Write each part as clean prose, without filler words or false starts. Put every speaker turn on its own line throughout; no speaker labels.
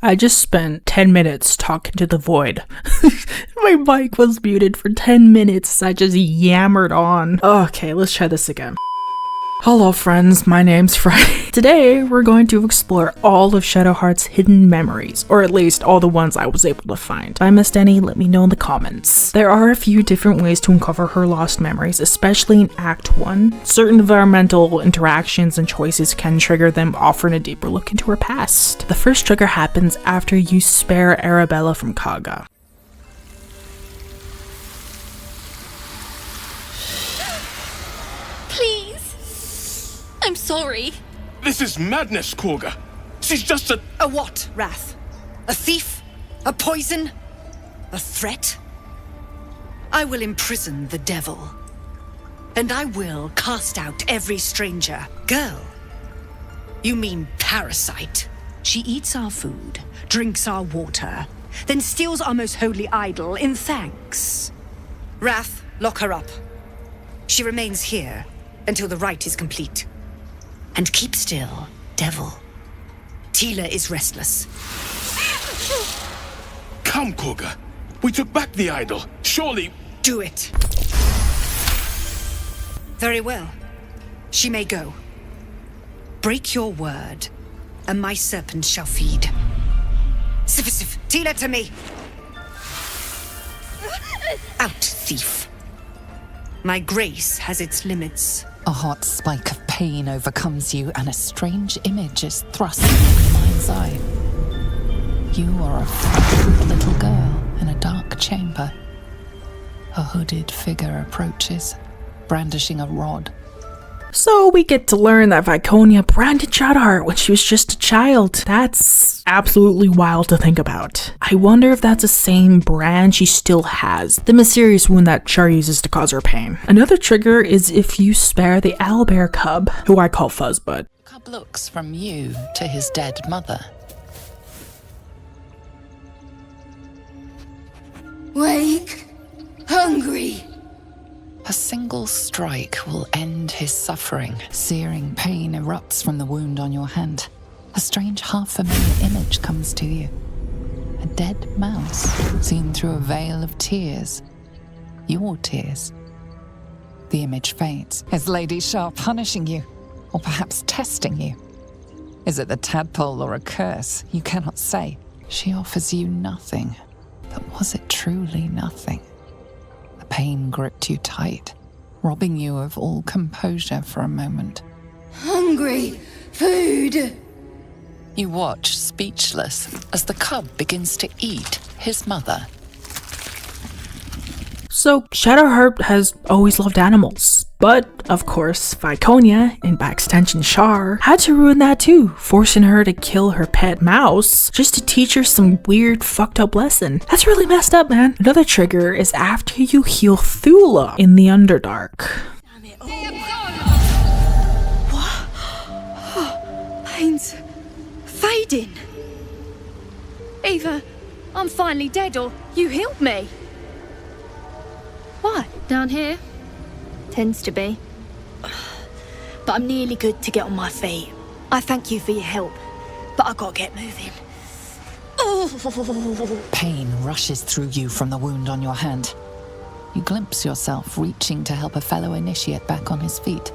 I just spent 10 minutes talking to the void. My mic was muted for 10 minutes. I just yammered on. Okay, let's try this again. Hello friends, my name's Friday. Today, we're going to explore all of Shadowheart's hidden memories, or at least all the ones I was able to find. If I missed any, let me know in the comments. There are a few different ways to uncover her lost memories, especially in Act 1. Certain environmental interactions and choices can trigger them, offering a deeper look into her past. The first trigger happens after you spare Arabella from Kaga.
I'm sorry.
This is madness, Kagha. She's just a
what, Wrath? A thief? A poison? A threat? I will imprison the devil. And I will cast out every stranger. Girl, you mean parasite. She eats our food, drinks our water, then steals our most holy idol in thanks. Wrath, lock her up. She remains here until the rite is complete. And keep still, devil. 𝖊𝖚𝖊𝖈𝖐 is restless.
Come, Kagha. We took back the idol. Surely...
Do it. Very well. She may go. Break your word, and my serpent shall feed. Sif, 𝖊𝖚𝖊𝖈𝖐 to me. Out, thief. My grace has its limits.
A hot spike of pain overcomes you, and a strange image is thrust into your mind's eye. You are a frightened little girl in a dark chamber. A hooded figure approaches, brandishing a rod.
So we get to learn that 𝖈𝖘𝖚𝖆 branded Shadowheart when she was just a child. That's absolutely wild to think about. I wonder if that's the same brand she still has, the mysterious wound that Shar uses to cause her pain. Another trigger is if you spare the owlbear cub, who I call Fuzzbud.
The cub looks from you to his dead mother.
Wake. Hungry.
A single strike will end his suffering. Searing pain erupts from the wound on your hand. A strange half-familiar image comes to you. A dead mouse, seen through a veil of tears. Your tears. The image fades. Is Lady Shar punishing you? Or perhaps testing you? Is it the tadpole or a curse? You cannot say. She offers you nothing. But was it truly nothing? The pain gripped you tight, robbing you of all composure for a moment.
Hungry. Food.
You watch, speechless, as the cub begins to eat his mother.
So Shadowheart has always loved animals. But, of course, 𝖈𝖘𝖚𝖆, and by extension Shar, had to ruin that too, forcing her to kill her pet mouse just to teach her some weird fucked up lesson. That's really messed up, man. Another trigger is after you heal Thulla in the Underdark.
What? Pain's fading. Either I'm finally dead or you healed me. What?
Down here? Tends to be. But I'm nearly good to get on my feet. I thank you for your help, but I gotta get moving.
Pain rushes through you from the wound on your hand. You glimpse yourself reaching to help a fellow initiate back on his feet,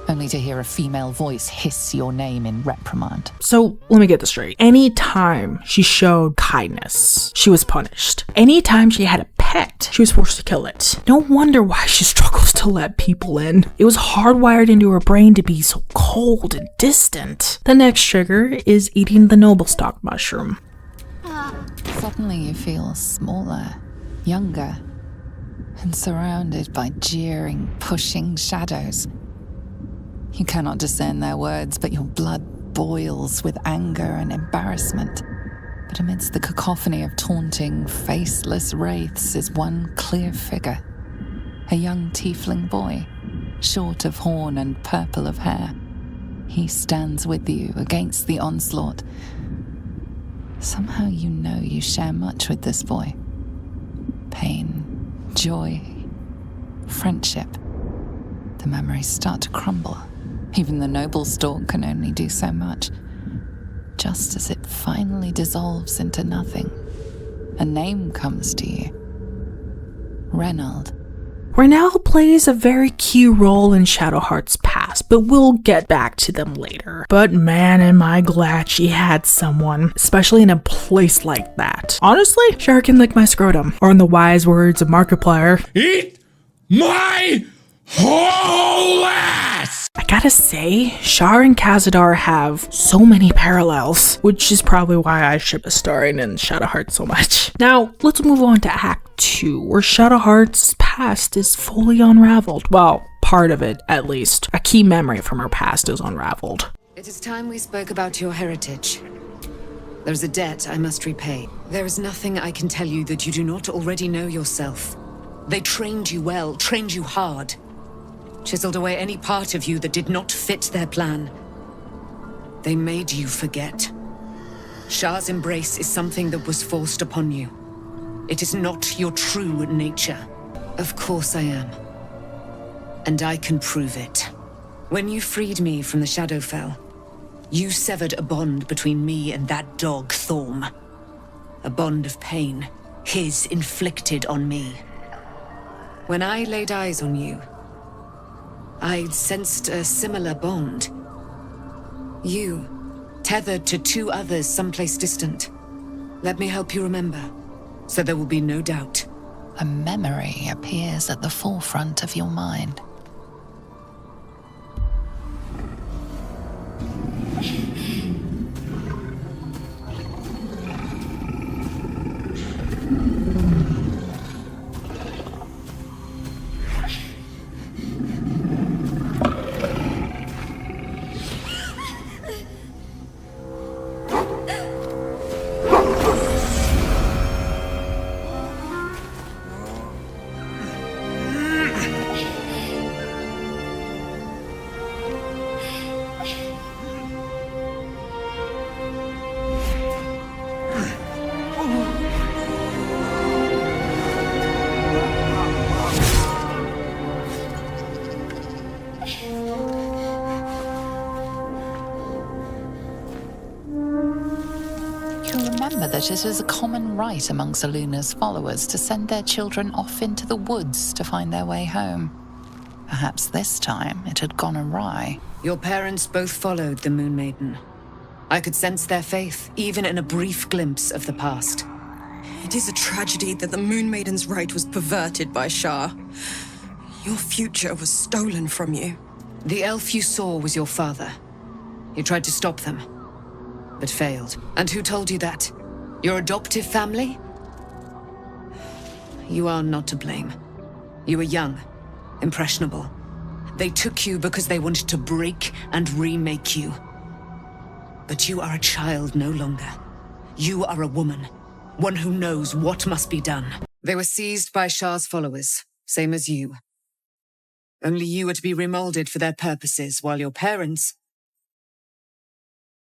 only to hear a female voice hiss your name in reprimand.
So let me get this straight. Anytime she showed kindness, she was punished. Anytime she had a pet, she was forced to kill it. No wonder why she struggles to let people in. It was hardwired into her brain to be so cold and distant. The next trigger is eating the noblestalk mushroom.
Suddenly you feel smaller, younger, and surrounded by jeering, pushing shadows. You cannot discern their words, but your blood boils with anger and embarrassment. But amidst the cacophony of taunting, faceless wraiths is one clear figure. A young tiefling boy, short of horn and purple of hair. He stands with you against the onslaught. Somehow you know you share much with this boy. Pain, joy, friendship. The memories start to crumble. Even the noblestalk can only do so much. Just as it finally dissolves into nothing. A name comes to you. Reynald.
Reynald plays a very key role in Shadowheart's past, but we'll get back to them later. But man, am I glad she had someone, especially in a place like that. Honestly, Shar can lick my scrotum, or in the wise words of Markiplier,
Eat my whole ass!
I gotta say, Shar and Khazadar have so many parallels, which is probably why I ship Astarion and Shadowheart so much. Now, let's move on to Act 2, where Shadowheart's past is fully unraveled. Well, part of it, at least. A key memory from her past is unraveled.
It is time we spoke about your heritage. There's a debt I must repay. There is nothing I can tell you that you do not already know yourself. They trained you well, trained you hard. Chiseled away any part of you that did not fit their plan. They made you forget. Shar's embrace is something that was forced upon you. It is not your true nature. Of course I am. And I can prove it. When you freed me from the Shadowfell, you severed a bond between me and that dog, Thorm. A bond of pain, his inflicted on me. When I laid eyes on you, I sensed a similar bond. You, tethered to two others someplace distant. Let me help you remember, so there will be no doubt.
A memory appears at the forefront of your mind. That it is a common right amongst Aluna's followers to send their children off into the woods to find their way home. Perhaps this time it had gone awry.
Your parents both followed the Moon Maiden. I could sense their faith, even in a brief glimpse of the past.
It is a tragedy that the Moon Maiden's right was perverted by Shar. Your future was stolen from you.
The elf you saw was your father. You tried to stop them, but failed. And who told you that? Your adoptive family? You are not to blame. You were young, impressionable. They took you because they wanted to break and remake you. But you are a child no longer. You are a woman, one who knows what must be done. They were seized by Shar's followers, same as you. Only you are to be remolded for their purposes, while your parents...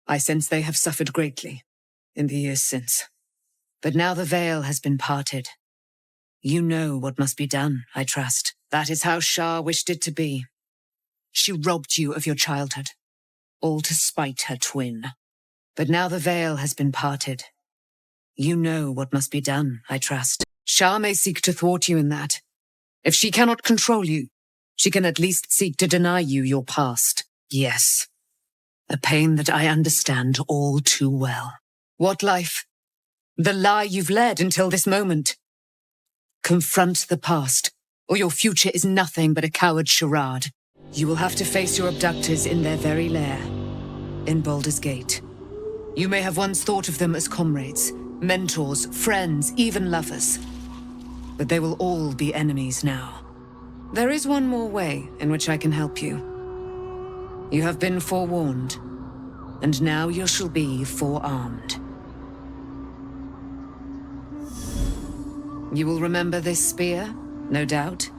I sense they have suffered greatly in the years since. But now the veil has been parted. You know what must be done, I trust. That is how Shar wished it to be. She robbed you of your childhood, all to spite her twin. But now the veil has been parted. You know what must be done, I trust. Shar may seek to thwart you in that. If she cannot control you, she can at least seek to deny you your past. Yes, a pain that I understand all too well. What life? The lie you've led until this moment. Confront the past, or your future is nothing but a coward charade. You will have to face your abductors in their very lair, in Baldur's Gate. You may have once thought of them as comrades, mentors, friends, even lovers. But they will all be enemies now. There is one more way in which I can help you. You have been forewarned, and now you shall be forearmed. You will remember this spear, no doubt.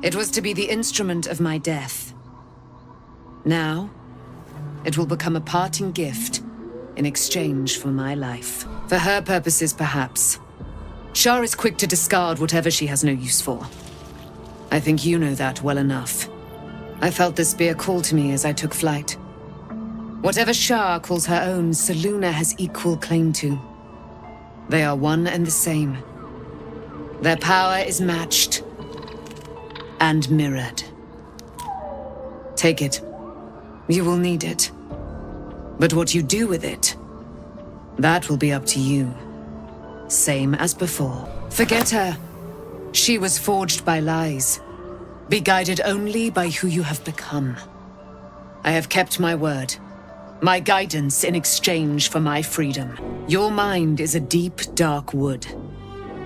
It was to be the instrument of my death. Now, it will become a parting gift in exchange for my life. For her purposes, perhaps. Shar is quick to discard whatever she has no use for. I think you know that well enough. I felt the spear call to me as I took flight. Whatever Shar calls her own, Selûne has equal claim to. They are one and the same. Their power is matched and mirrored. Take it. You will need it. But what you do with it, that will be up to you. Same as before. Forget her. She was forged by lies. Be guided only by who you have become. I have kept my word. My guidance in exchange for my freedom. Your mind is a deep, dark wood.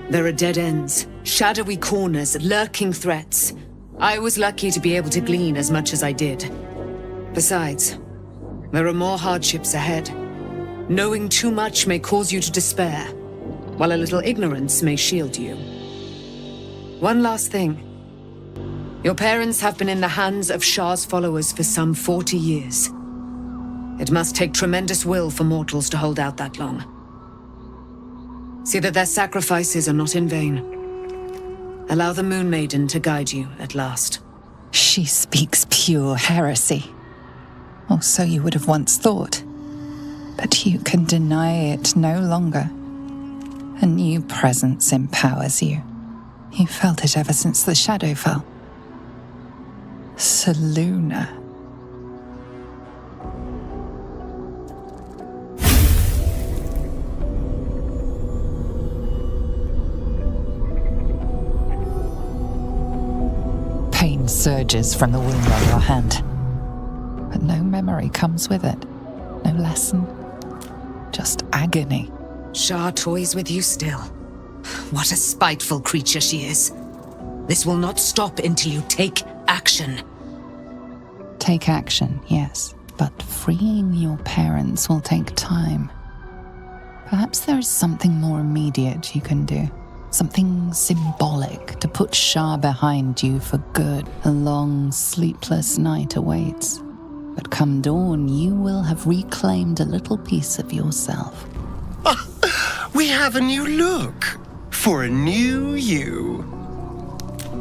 There are dead ends, shadowy corners, lurking threats. I was lucky to be able to glean as much as I did. Besides, there are more hardships ahead. Knowing too much may cause you to despair, while a little ignorance may shield you. One last thing. Your parents have been in the hands of Shar's followers for some 40 years. It must take tremendous will for mortals to hold out that long. See that their sacrifices are not in vain. Allow the Moon Maiden to guide you at last.
She speaks pure heresy. Or so you would have once thought. But you can deny it no longer. A new presence empowers you. You felt it ever since the shadow fell. Selûne. Pain surges from the wound on your hand. But no memory comes with it. No lesson. Just agony.
Shar toys with you still. What a spiteful creature she is. This will not stop until you take action.
Take action, yes. But freeing your parents will take time. Perhaps there is something more immediate you can do. Something symbolic to put Shar behind you for good. A long, sleepless night awaits. But come dawn, you will have reclaimed a little piece of yourself.
We have a new look. For a new you.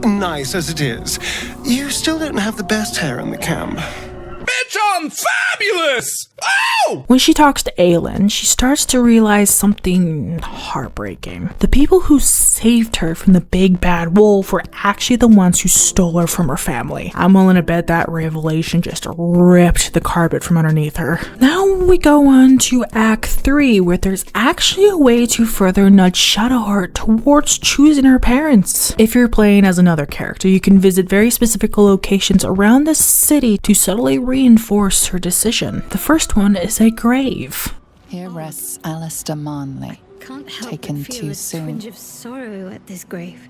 Nice as it is, you still don't have the best hair in the camp.
Bitch, I'm fabulous! Oh!
When she talks to Aylin, she starts to realize something heartbreaking. The people who saved her from the big bad wolf were actually the ones who stole her from her family. I'm willing to bet that revelation just ripped the carpet from underneath her. Now we go on to Act 3, where there's actually a way to further nudge Shadowheart towards choosing her parents. If you're playing as another character, you can visit very specific locations around the city to subtly reinforce her decision. The first one is a grave.
Here rests 𝖈𝖊𝖊𝖈𝖐,
Can't help
taken
but feel
too
a
soon.
twinge of sorrow at this grave.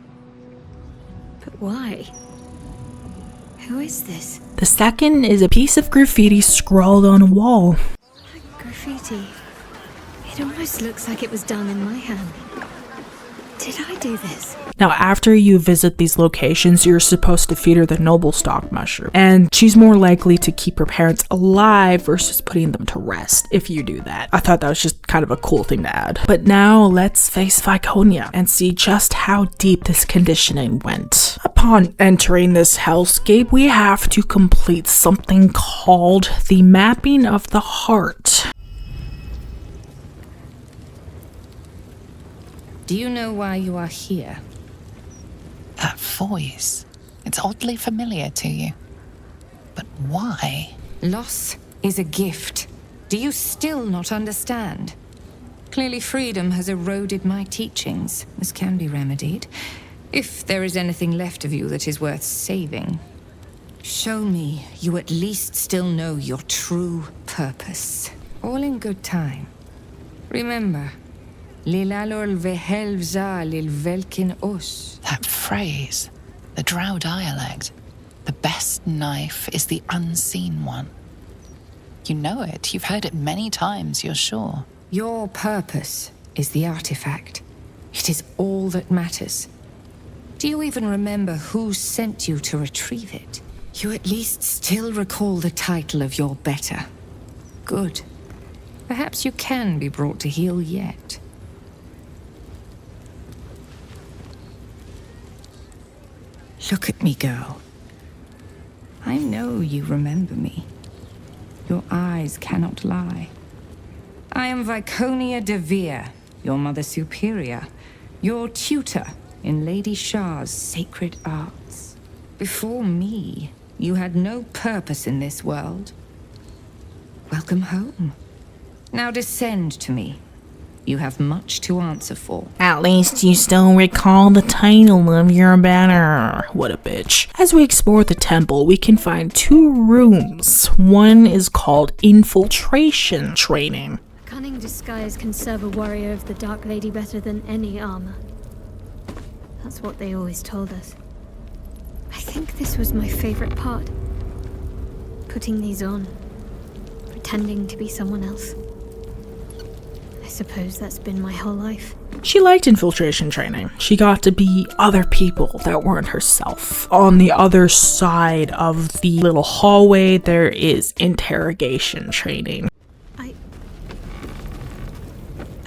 But why? Who is this?
The second is a piece of graffiti scrawled on a wall.
Graffiti. It almost looks like it was done in my hand. Did I do this?
Now, after you visit these locations, you're supposed to feed her the noblestalk mushroom, and she's more likely to keep her parents alive versus putting them to rest if you do that. I thought that was just kind of a cool thing to add. But now let's face 𝖈𝖘𝖚 and see just how deep this conditioning went. Upon entering this hellscape, we have to complete something called the mapping of the heart.
Do you know why you are here?
That voice. It's oddly familiar to you. But why?
Loss is a gift. Do you still not understand? Clearly freedom has eroded my teachings. This can be remedied, if there is anything left of you that is worth saving. Show me you at least still know your true purpose. All in good time. Remember, 𝖙𝖆𝖊𝖊𝖘.
That phrase. The drow dialect. The best knife is the unseen one. You know it. You've heard it many times, you're sure.
Your purpose is the artifact. It is all that matters. Do you even remember who sent you to retrieve it? You at least still recall the title of your better. Good. Perhaps you can be brought to heel yet. Look at me, girl. I know you remember me. Your eyes cannot lie. I am 𝖈𝖊𝖈𝖐, your mother superior, your tutor in Lady Shar's sacred arts. Before me, you had no purpose in this world. Welcome home. Now descend to me. You have much to answer for.
At least you still recall the title of your banner. What a bitch. As we explore the temple, we can find 2 rooms. One is called Infiltration Training.
A cunning disguise can serve a warrior of the Dark Lady better than any armor. That's what they always told us. I think this was my favorite part. Putting these on. Pretending to be someone else. I suppose that's been my whole life.
She liked infiltration training. She got to be other people that weren't herself. On the other side of the little hallway, there is interrogation training.
I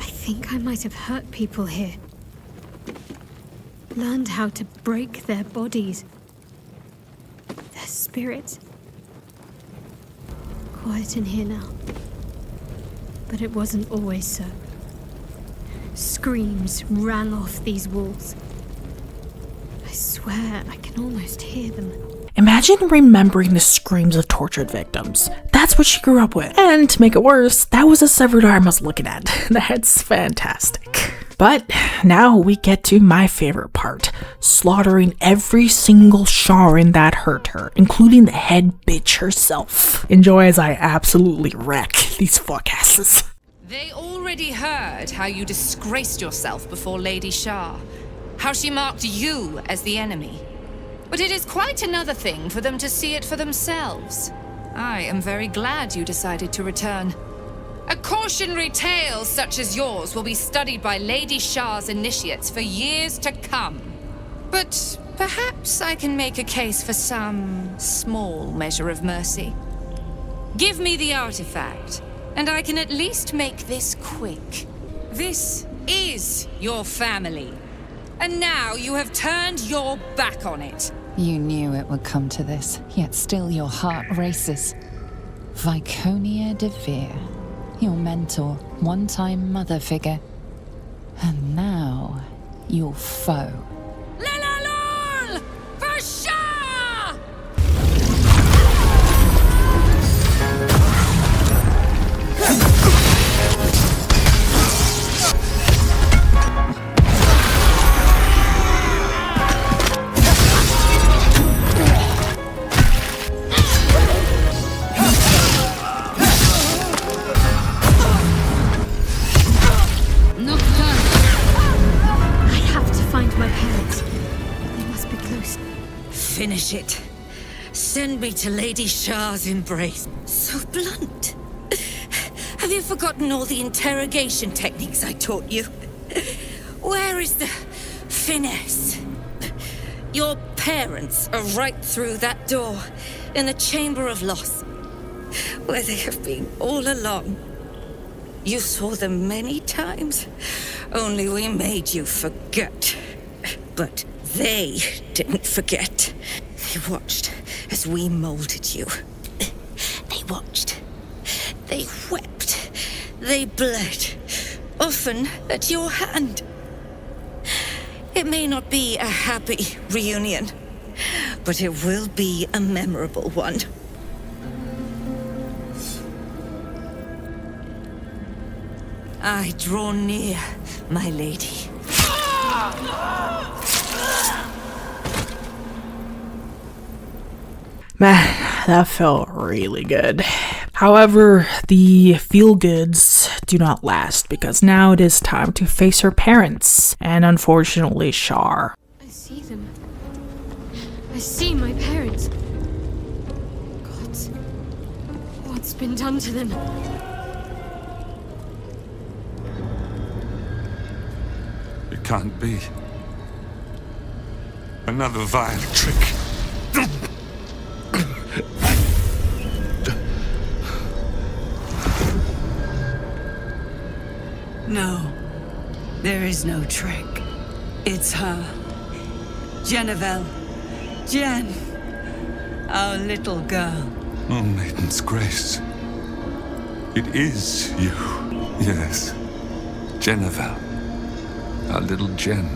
think I might have hurt people here. Learned how to break their bodies. Their spirits. Quiet in here now. But it wasn't always so. Screams rang off these walls. I swear I can almost hear them.
Imagine remembering the screams of tortured victims. That's what she grew up with. And to make it worse, that was a severed arm I was looking at. That's fantastic. But now we get to my favorite part, slaughtering every single sharran that hurt her, including the head bitch herself. Enjoy as I absolutely wreck these fuckasses.
They already heard how you disgraced yourself before Lady Shar, how she marked you as the enemy. But it is quite another thing for them to see it for themselves. I am very glad you decided to return. A cautionary tale such as yours will be studied by Lady Shar's initiates for years to come. But perhaps I can make a case for some small measure of mercy. Give me the artifact, and I can at least make this quick. This is your family, and now you have turned your back on it.
You knew it would come to this, yet still your heart races. 𝖈𝖊𝖈𝖐, your mentor, one-time mother figure. And now, your foe.
𝖙𝖆𝖊𝖊𝖘 for Shar!
Finish it. Send me to Lady Shar's embrace. So blunt. Have you forgotten all the interrogation techniques I taught you? Where is the finesse? Your parents are right through that door, in the Chamber of Loss, where they have been all along. You saw them many times, only we made you forget. But they didn't forget. They watched as we molded you. They watched. They wept. They bled. Often at your hand. It may not be a happy reunion, but it will be a memorable one. I draw near, my lady.
Man, that felt really good. However, the feel-goods do not last, because now it is time to face her parents, and unfortunately Shar.
I see them. I see my parents. Gods, what's been done to them?
It can't be. Another vile trick.
No, there is no trick. It's her. Jenevelle. Jen. Our little girl.
Oh, maiden's grace.
It is you. Yes. Jennifer. Our little Jen.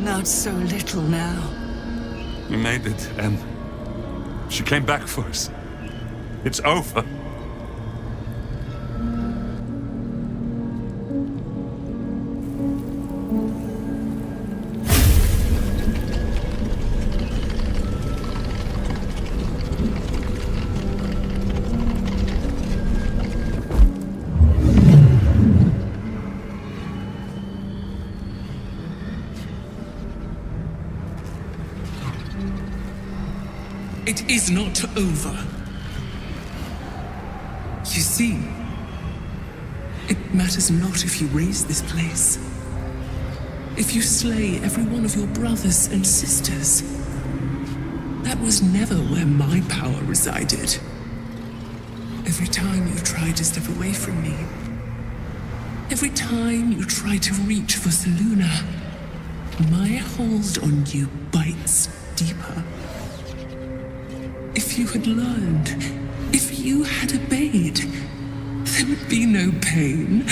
Not so little now.
We made it, and she came back for us. It's over.
It is not over. You see, it matters not if you raise this place. If you slay every one of your brothers and sisters. That was never where my power resided. Every time you try to step away from me, every time you try to reach for Selûne, my hold on you bites deeper. If you had learned, if you had obeyed, there would be no pain.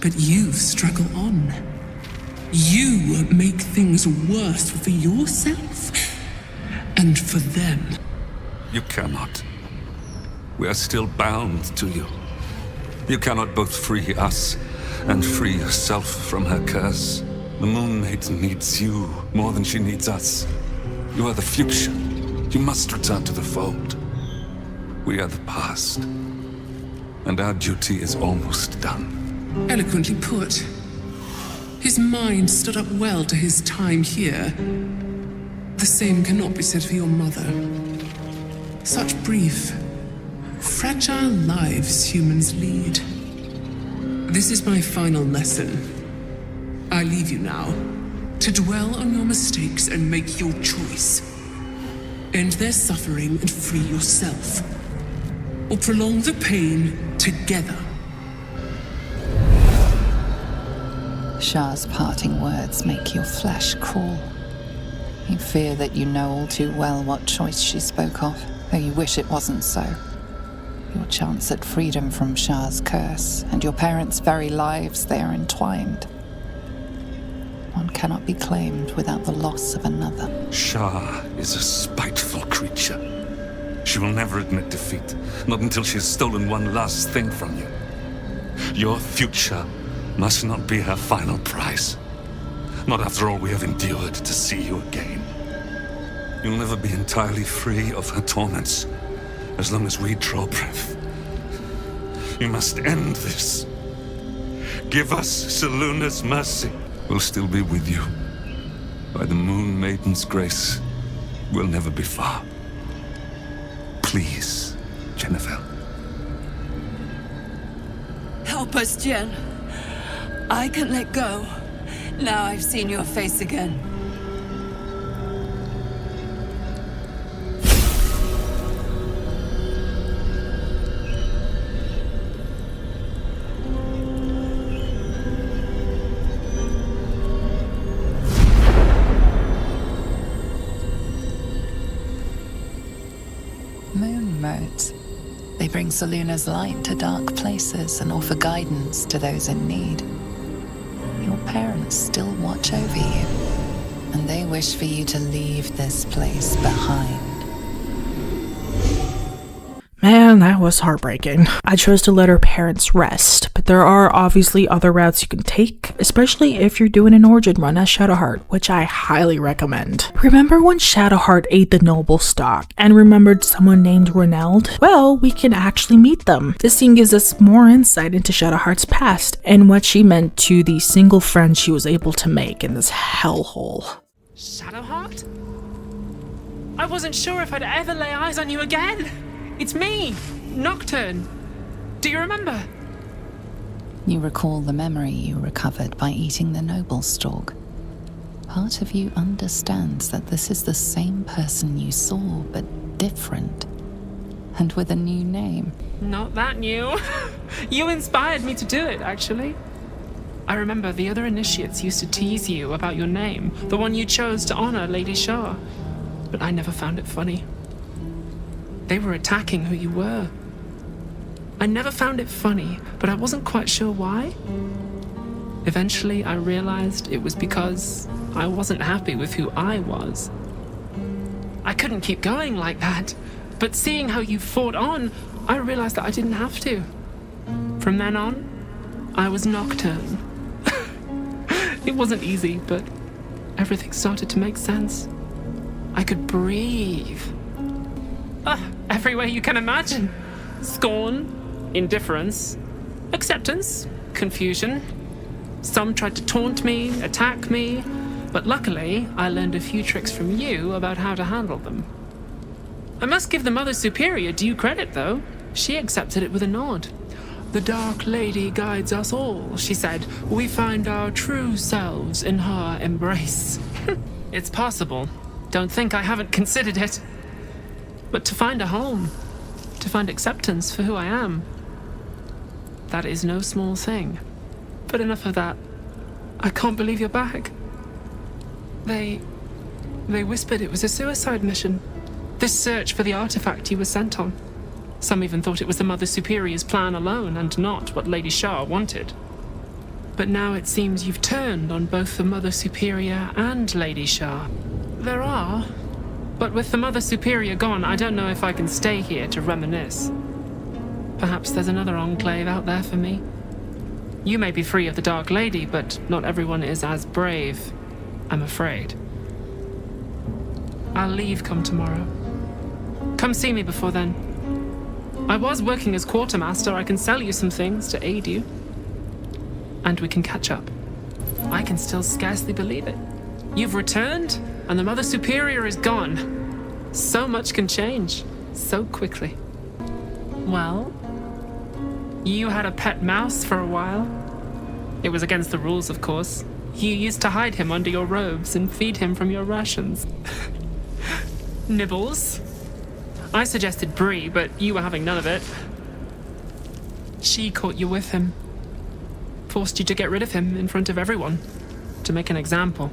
But you struggle on. You make things worse for yourself and for them.
You cannot. We are still bound to you. You cannot both free us and free yourself from her curse. The Moon Maiden needs you more than she needs us. You are the future. You must return to the fold. We are the past. And our duty is almost done.
Eloquently put. His mind stood up well to his time here. The same cannot be said for your mother. Such brief, fragile lives humans lead. This is my final lesson. I leave you now, to dwell on your mistakes and make your choice. End their suffering and free yourself. Or prolong the pain together.
Shar's parting words make your flesh crawl. You fear that you know all too well what choice she spoke of, though you wish it wasn't so. Your chance at freedom from Shar's curse, and your parents' very lives, they are entwined. One cannot be claimed without the loss of another.
Shar is a spiteful creature. She will never admit defeat, not until she has stolen one last thing from you. Your future must not be her final prize. Not after all we have endured to see you again. You'll never be entirely free of her torments, as long as we draw breath. You must end this. Give us Selûne's mercy. We'll still be with you. By the Moon Maiden's grace, we'll never be far. Please, Jennifer.
Help us, Jen. I can let go. Now I've seen your face again.
Moon modes. They bring Selûne's light to dark places and offer guidance to those in need. Your parents still watch over you, and they wish for you to leave this place behind.
Man, that was heartbreaking. I chose to let her parents rest, but there are obviously other routes you can take, especially if you're doing an origin run as Shadowheart, which I highly recommend. Remember when Shadowheart ate the noblestalk and remembered someone named Ronald? Well, we can actually meet them. This scene gives us more insight into Shadowheart's past and what she meant to the single friend she was able to make in this hellhole.
Shadowheart? I wasn't sure if I'd ever lay eyes on you again. It's me, Nocturne. Do you remember?
You recall the memory you recovered by eating the noblestalk. Part of you understands that this is the same person you saw, but different. And with a new name.
Not that new. You inspired me to do it, actually. I remember the other initiates used to tease you about your name, the one you chose to honor Lady Shar. But I never found it funny. They were attacking who you were. I never found it funny, but I wasn't quite sure why. Eventually, I realized it was because I wasn't happy with who I was. I couldn't keep going like that, but seeing how you fought on, I realized that I didn't have to. From then on, I was nocturne. It wasn't easy, but everything started to make sense. I could breathe. Every way you can imagine. Scorn, indifference, acceptance, confusion. Some tried to taunt me, attack me, but luckily I learned a few tricks from you about how to handle them. I must give the Mother Superior due credit, though. She accepted it with a nod. "The Dark Lady guides us all," she said. "We find our true selves in her embrace." It's possible. Don't think I haven't considered it. But to find a home, to find acceptance for who I am, that is no small thing. But enough of that. I can't believe you're back. They whispered it was a suicide mission. This search for the artifact you were sent on. Some even thought it was the Mother Superior's plan alone and not what Lady Shar wanted. But now it seems you've turned on both the Mother Superior and Lady Shar. There are, but with the Mother Superior gone, I don't know if I can stay here to reminisce. Perhaps there's another enclave out there for me. You may be free of the Dark Lady, but not everyone is as brave, I'm afraid. I'll leave come tomorrow. Come see me before then. I was working as quartermaster. I can sell you some things to aid you. And we can catch up. I can still scarcely believe it. You've returned, and the Mother Superior is gone. So much can change, so quickly. Well, you had a pet mouse for a while. It was against the rules, of course. You used to hide him under your robes and feed him from your rations. Nibbles. I suggested Brie, but you were having none of it. She caught you with him. Forced you to get rid of him in front of everyone. To make an example.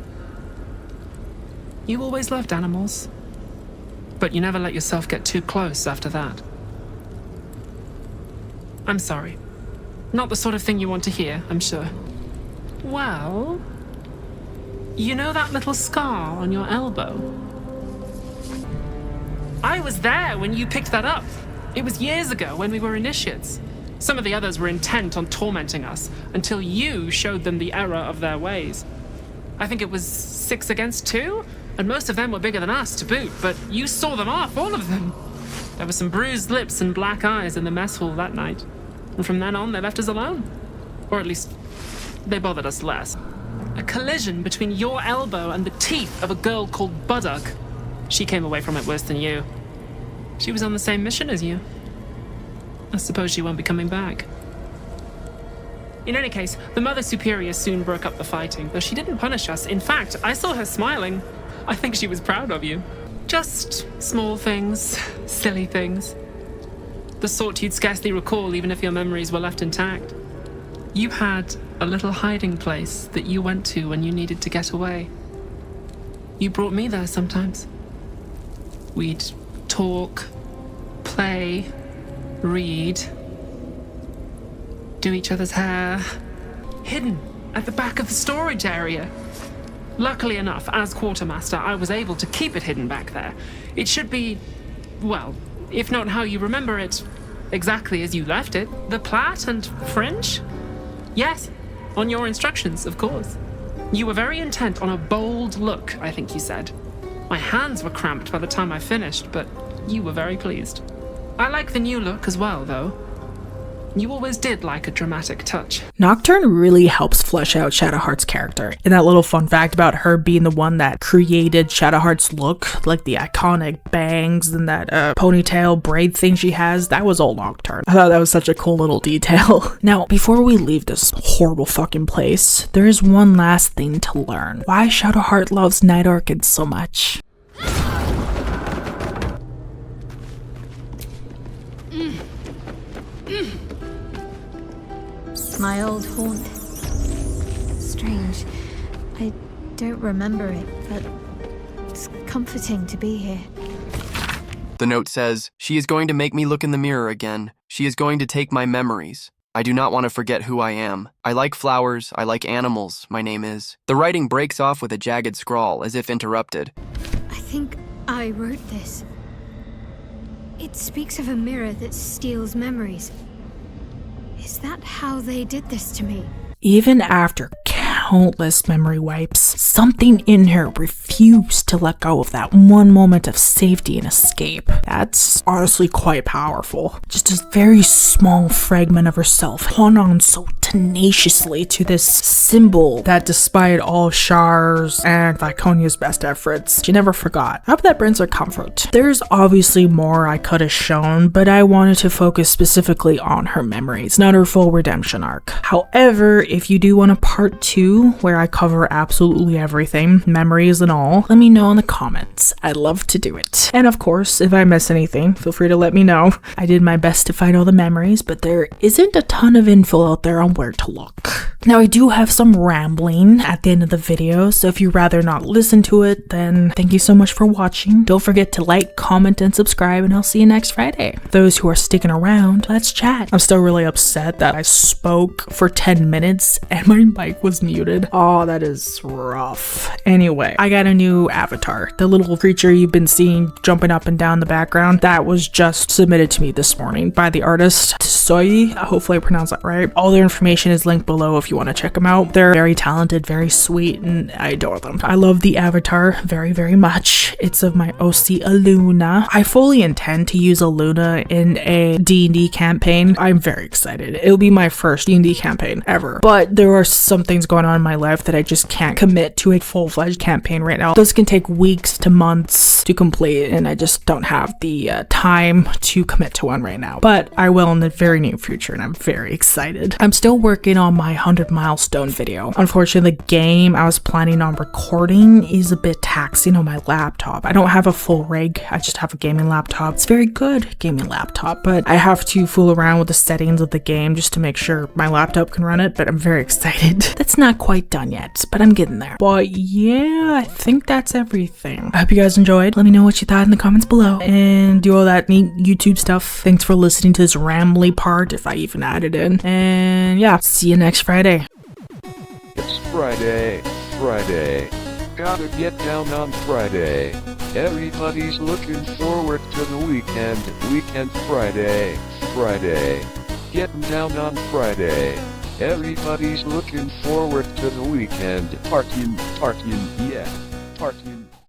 You always loved animals. But you never let yourself get too close after that. I'm sorry. Not the sort of thing you want to hear, I'm sure. Well, you know that little scar on your elbow? I was there when you picked that up. It was years ago when we were initiates. Some of the others were intent on tormenting us until you showed them the error of their ways. I think it was 6 against 2, and most of them were bigger than us to boot, but you saw them off, all of them. There were some bruised lips and black eyes in the mess hall that night, and from then on they left us alone. Or at least, they bothered us less. A collision between your elbow and the teeth of a girl called Buddock. She came away from it worse than you. She was on the same mission as you. I suppose she won't be coming back. In any case, the Mother Superior soon broke up the fighting, though she didn't punish us. In fact, I saw her smiling. I think she was proud of you. Just small things, silly things. The sort you'd scarcely recall even if your memories were left intact. You had a little hiding place that you went to when you needed to get away. You brought me there sometimes. We'd talk, play, read, do each other's hair, hidden at the back of the storage area. Luckily enough, as quartermaster, I was able to keep it hidden back there. It should be, well, if not how you remember it, exactly as you left it. The plait and fringe? Yes, on your instructions, of course. You were very intent on a bold look, I think you said. My hands were cramped by the time I finished, but you were very pleased. I like the new look as well, though. You always did like a dramatic touch.
Nocturne really helps flesh out Shadowheart's character. And that little fun fact about her being the one that created Shadowheart's look, like the iconic bangs and that ponytail braid thing she has, that was all Nocturne. I thought that was such a cool little detail. Now, before we leave this horrible fucking place, there is one last thing to learn. Why Shadowheart loves night orchids so much.
My old haunt. Strange. I don't remember it, but it's comforting to be here.
The note says, "She is going to make me look in the mirror again. She is going to take my memories. I do not want to forget who I am. I like flowers. I like animals. My name is." The writing breaks off with a jagged scrawl, as if interrupted.
I think I wrote this. It speaks of a mirror that steals memories. Is that how they did this to me?
Even after countless memory wipes, something in her refused to let go of that one moment of safety and escape. That's honestly quite powerful. Just a very small fragment of herself hung on so tenaciously to this symbol that despite all Shar's and 𝖈𝖊𝖈𝖆's best efforts, she never forgot. I hope that brings her comfort. There's obviously more I could have shown, but I wanted to focus specifically on her memories, not her full redemption arc. However, if you do want a part 2 where I cover absolutely everything, memories and all, let me know in the comments. I'd love to do it. And of course, if I miss anything, feel free to let me know. I did my best to find all the memories, but there isn't a ton of info out there on where to look. Now, I do have some rambling at the end of the video, so if you'd rather not listen to it, then thank you so much for watching. Don't forget to like, comment, and subscribe, and I'll see you next Friday. Those who are sticking around, let's chat. I'm still really upset that I spoke for 10 minutes and my mic was muted. Oh, that is rough. Anyway, I got a new avatar. The little creature you've been seeing jumping up and down the background, that was just submitted to me this morning by the artist 𝖈𝖊𝖈𝖈𝖐. Hopefully I pronounced that right. All their information is linked below if you want to check them out. They're very talented, very sweet, and I adore them. I love the avatar very, very much. It's of my OC Aluna. I fully intend to use Aluna in a D&D campaign. I'm very excited. It'll be my first D&D campaign ever. But there are some things going on in my life that I just can't commit to a full-fledged campaign right now. Those can take weeks to months to complete, and I just don't have the time to commit to one right now. But I will in the very near future, and I'm very excited. I'm still working on my 100 milestone video. Unfortunately, the game I was planning on recording is a bit taxing on my laptop. I don't have a full rig, I just have a gaming laptop. It's a very good gaming laptop, but I have to fool around with the settings of the game just to make sure my laptop can run it, but I'm very excited. That's not quite done yet, but I'm getting there. But yeah, I think that's everything. I hope you guys enjoyed. Let me know what you thought in the comments below and do all that neat YouTube stuff. Thanks for listening to this rambly part, if I even added in. And yeah, see you next Friday.
It's Friday. Gotta get down on Friday. Everybody's looking forward to the weekend. Friday. Getting down on Friday. Everybody's looking forward to the weekend. Partying, yeah. Partying.